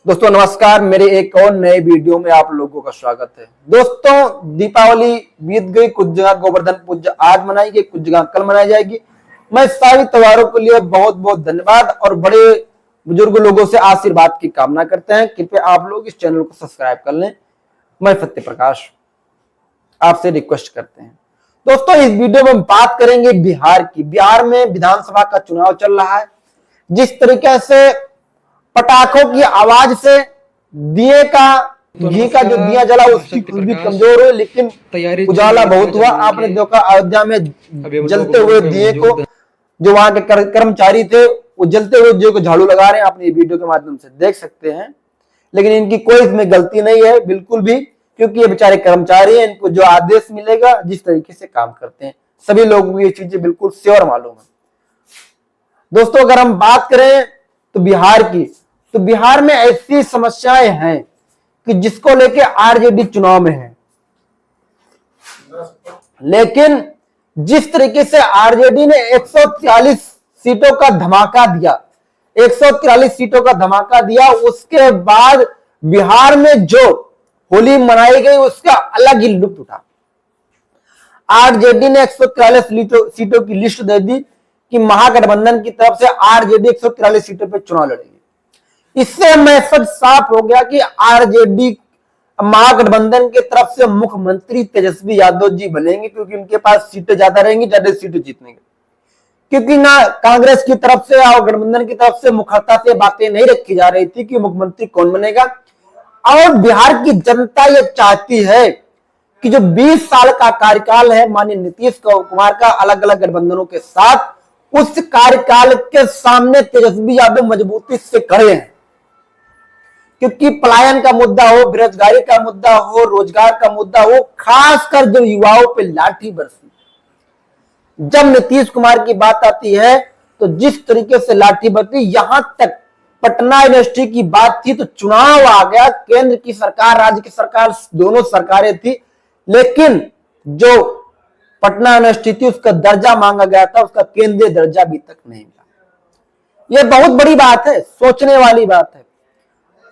दोस्तों नमस्कार, मेरे एक और नए वीडियो में आप लोगों का स्वागत है। दोस्तों दीपावली बीत गई, कुछ जगह गोवर्धन पूजा आज मनाई गई, कुछ जगह कल मनाई जाएगी। मैं सारी त्योहारों के लिए बहुत बहुत धन्यवाद और बड़े बुजुर्ग लोगों से आशीर्वाद की कामना करते हैं। कृपया आप लोग इस चैनल को सब्सक्राइब कर लें। मैं सत्य प्रकाश आपसे रिक्वेस्ट करते हैं। दोस्तों इस वीडियो में हम बात करेंगे बिहार की। बिहार में विधानसभा का चुनाव चल रहा है। जिस तरीके से पटाखों की आवाज से दिए का घी का जो दिया जला उसकी खुशबू कमजोर हुई, लेकिन उजाला बहुत हुआ। आपने देखा अयोध्या में जलते हुए दिए को, जो वहां के कर्मचारी थे वो जलते हुए दिए को झाड़ू लगा रहे हैं। आप वीडियो के माध्यम से देख सकते हैं, लेकिन इनकी कोई इसमें गलती नहीं है बिल्कुल भी, क्योंकि ये बेचारे कर्मचारी हैं। इनको जो आदेश मिलेगा, जिस तरीके से काम करते हैं, सभी लोगों को ये चीजें बिल्कुल श्योर मालूम है। दोस्तों अगर हम बात करें तो बिहार की, तो बिहार में ऐसी समस्याएं हैं कि जिसको लेके आरजेडी चुनाव में है। लेकिन जिस तरीके से आरजेडी ने 143 सीटों का धमाका दिया, 143 सीटों का धमाका दिया, उसके बाद बिहार में जो होली मनाई गई उसका अलग ही लुत्फ उठा। आरजेडी ने 143 सीटों की लिस्ट दे दी कि महागठबंधन की तरफ से आरजेडी 143 सीटों पर चुनाव लड़ेगी। इससे मैसेज साफ हो गया कि आरजेडी महागठबंधन की तरफ से मुख्यमंत्री तेजस्वी यादव जी बनेंगे, क्योंकि उनके पास सीटें ज्यादा रहेंगी, ज्यादा सीटें जीतने के। क्योंकि ना कांग्रेस की तरफ से और गठबंधन की तरफ से मुखरता से बातें नहीं रखी जा रही थी कि मुख्यमंत्री कौन बनेगा। और बिहार की जनता ये चाहती है कि जो 20 साल का कार्यकाल है माननीय नीतीश कुमार का अलग अलग गठबंधनों के साथ, उस कार्यकाल के सामने तेजस्वी यादव मजबूती से खड़े हैं। क्योंकि पलायन का मुद्दा हो, बेरोजगारी का मुद्दा हो, रोजगार का मुद्दा हो, खासकर जो युवाओं पे लाठी बरसी, जब नीतीश कुमार की बात आती है तो जिस तरीके से लाठी बरसी, यहां तक पटना यूनिवर्सिटी की बात थी तो चुनाव आ गया। केंद्र की सरकार, राज्य की सरकार, दोनों सरकारें थी, लेकिन जो पटना यूनिवर्सिटी थी उसका दर्जा मांगा गया था, उसका केंद्रीय दर्जा अभी तक नहीं मिला। यह बहुत बड़ी बात है, सोचने वाली बात है।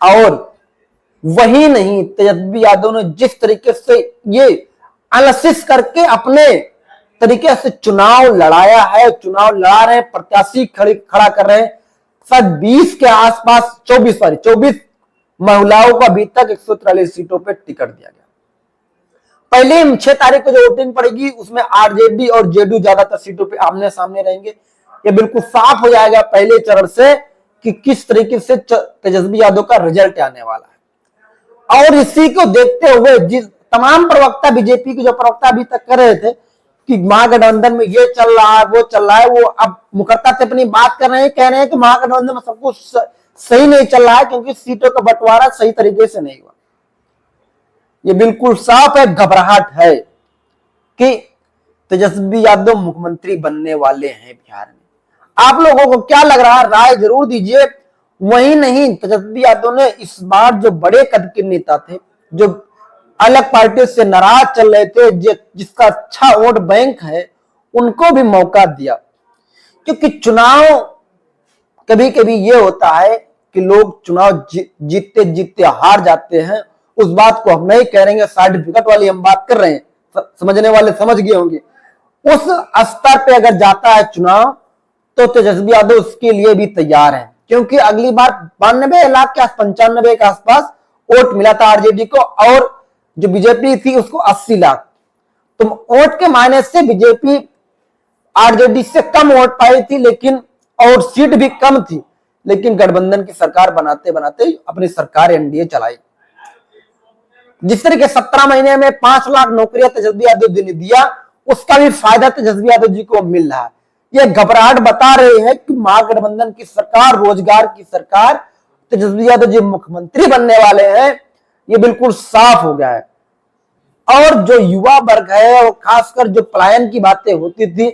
और वही नहीं, तेजस्वी यादव ने जिस तरीके से ये एनालिसिस करके अपने तरीके से चुनाव लड़ाया है, चुनाव लड़ा रहे हैं, प्रत्याशी खड़ा कर रहे हैं। शायद 20 के आसपास 24 महिलाओं को अभी तक 143 सीटों पे टिकट दिया गया। पहले 6 तारीख को जो वोटिंग पड़ेगी उसमें आरजेडी और जेडीयू ज्यादातर सीटों पे आमने सामने रहेंगे। ये बिल्कुल साफ हो जाएगा पहले चरण से कि किस तरीके से तेजस्वी यादव का रिजल्ट आने वाला है। और इसी को देखते हुए जिस तमाम प्रवक्ता, बीजेपी के जो प्रवक्ता अभी तक कर रहे थे कि महागठबंधन में ये चल रहा है, वो चल रहा है, वो अब मुखरता से अपनी बात कर रहे हैं, कह रहे हैं कि महागठबंधन में सब कुछ सही नहीं चल रहा है, क्योंकि सीटों का बंटवारा सही तरीके से नहीं हुआ। ये बिल्कुल साफ है, घबराहट है कि तेजस्वी यादव मुख्यमंत्री बनने वाले हैं बिहार में। आप लोगों को क्या लग रहा है, राय जरूर दीजिए। वही नहीं, तेजस्वी यादव ने इस बार जो बड़े कद के नेता थे, जो अलग पार्टियों से नाराज चल रहे थे, जिसका अच्छा वोट बैंक है, उनको भी मौका दिया। क्योंकि चुनाव कभी कभी ये होता है कि लोग चुनाव जीतते जीतते हार जाते हैं। उस बात को हम नहीं कह रहे हैं, सर्टिफिकेट वाली हम बात कर रहे हैं, समझने वाले समझ गए होंगे। उस स्तर पे अगर जाता है चुनाव तो तेजस्वी यादव उसके लिए भी तैयार है, क्योंकि अगली बार 92 लाख के 95 के आसपास वोट मिला था आरजेडी को, और जो बीजेपी थी उसको 80 लाख। तो वोट के मायने से बीजेपी आरजेडी से कम वोट पाई थी, लेकिन और सीट भी कम थी, लेकिन गठबंधन की सरकार बनाते बनाते अपनी सरकार एनडीए चलाई। जिस तरीके 17 महीने में 5 लाख नौकरियां तेजस्वी यादव जी ने दिया, उसका भी फायदा तेजस्वी यादव जी को मिल रहा है। ये घबराहट बता रहे हैं कि महागठबंधन की सरकार, रोजगार की सरकार, तेजस्वी यादव जी मुख्यमंत्री बनने वाले हैं, ये बिल्कुल साफ हो गया है। और जो युवा वर्ग है, और खासकर जो पलायन की बातें होती थी,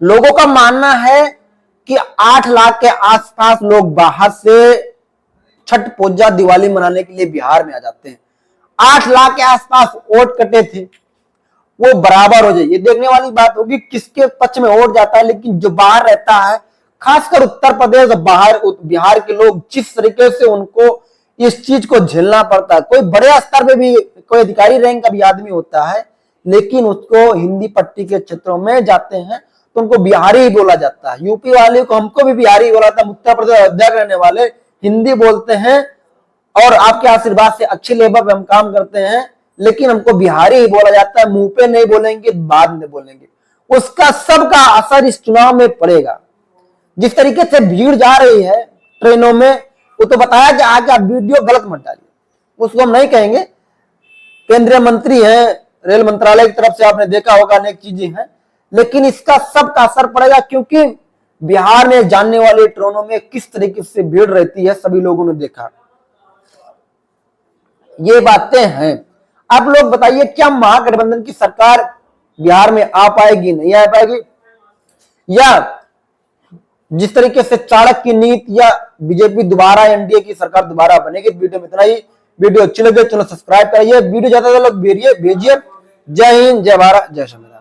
लोगों का मानना है कि 8 लाख के आसपास लोग बाहर से छठ पूजा, दिवाली मनाने के लिए बिहार में आ जाते हैं। 8 लाख के आसपास वोट कटे थे, वो बराबर हो जाए। ये देखने वाली बात होगी किसके पक्ष में वोट जाता है। लेकिन जो बाहर रहता है, खासकर उत्तर प्रदेश बिहार के लोग जिस तरीके से उनको इस चीज को झेलना पड़ता है। कोई बड़े स्तर पे भी कोई अधिकारी रैंक का भी आदमी होता है, लेकिन उसको हिंदी पट्टी के क्षेत्रों में जाते हैं तो उनको बिहारी ही बोला जाता है। यूपी वाले को हमको भी बिहारी बोला था। उत्तर प्रदेश अयोध्या के रहने वाले हिंदी बोलते हैं और आपके आशीर्वाद से अच्छे लेवल पे हम काम करते हैं, लेकिन हमको बिहारी ही बोला जाता है। मुंह पे नहीं बोलेंगे, बाद में बोलेंगे। उसका सबका असर इस चुनाव में पड़ेगा। जिस तरीके से भीड़ जा रही है ट्रेनों में, वो तो बताया कि आगे आप वीडियो गलत मत डालिए, उसको हम नहीं कहेंगे। केंद्रीय मंत्री हैं, रेल मंत्रालय की तरफ से आपने देखा होगा अनेक चीजें हैं, लेकिन इसका सबका असर पड़ेगा, क्योंकि बिहार में जाने वाले ट्रेनों में किस तरीके से भीड़ रहती है सभी लोगों ने देखा। ये बातें हैं। आप लोग बताइए, क्या महागठबंधन की सरकार बिहार में आ पाएगी, नहीं आ पाएगी? या जिस तरीके से चाणक्य नीति या बीजेपी दोबारा एनडीए की सरकार दोबारा बनेगी? वीडियो में इतना ही। वीडियो अच्छी लगे चलो सब्सक्राइब करिए, वीडियो ज्यादा से लोग भेजिए। जय हिंद, जय भारत, जय संविधान।